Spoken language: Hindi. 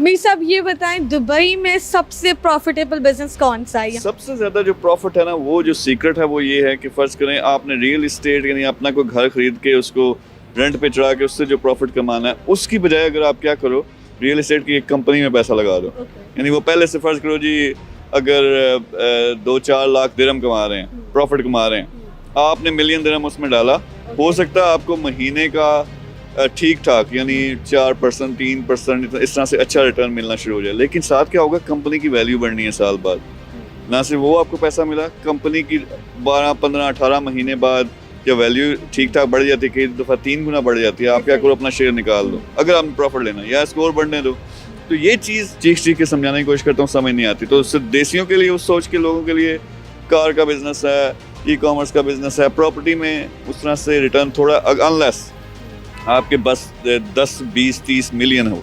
मीर साहब ये बताएं, दुबई में सबसे प्रॉफिटेबल बिजनेस कौन सा है? सबसे ज़्यादा जो प्रॉफिट है ना, वो जो सीक्रेट है वो ये है कि फ़र्ज़ करें आपने रियल इस्टेट यानी अपना कोई घर खरीद के उसको रेंट पे चढ़ा के उससे जो प्रॉफिट कमाना है, उसकी बजाय अगर आप क्या करो, रियल इस्टेट की एक कंपनी में पैसा लगा दो। यानी वो पहले से फ़र्ज़ करो जी, अगर 2-4 लाख दिरहम कमा रहे हैं, प्रॉफिट कमा रहे हैं, आपने मिलियन दिरहम उसमें डाला, हो सकता है आपको महीने का ठीक ठाक यानी 4% 3% इस तरह से अच्छा रिटर्न मिलना शुरू हो जाए। लेकिन साथ क्या होगा, कंपनी की वैल्यू बढ़नी है साल बाद। ना सिर्फ वो आपको पैसा मिला, कंपनी की 12 15 18 महीने बाद जब वैल्यू ठीक ठाक बढ़ जाती है, कई दफ़ा 3 गुना बढ़ जाती है, आप क्या करो, अपना शेयर निकाल दो अगर आपने प्रॉफिट लेना या स्कोर बढ़ने दो। तो ये चीज़ चीख के समझाने की कोशिश करता हूँ, समझ नहीं आती। तो सिर्फ देसियों के लिए, उस सोच के लोगों के लिए कार का बिजनेस है, ई-कॉमर्स का बिजनेस है, प्रॉपर्टी में उस तरह से रिटर्न थोड़ा, अनलेस आपके बस 10 20 30 मिलियन हो।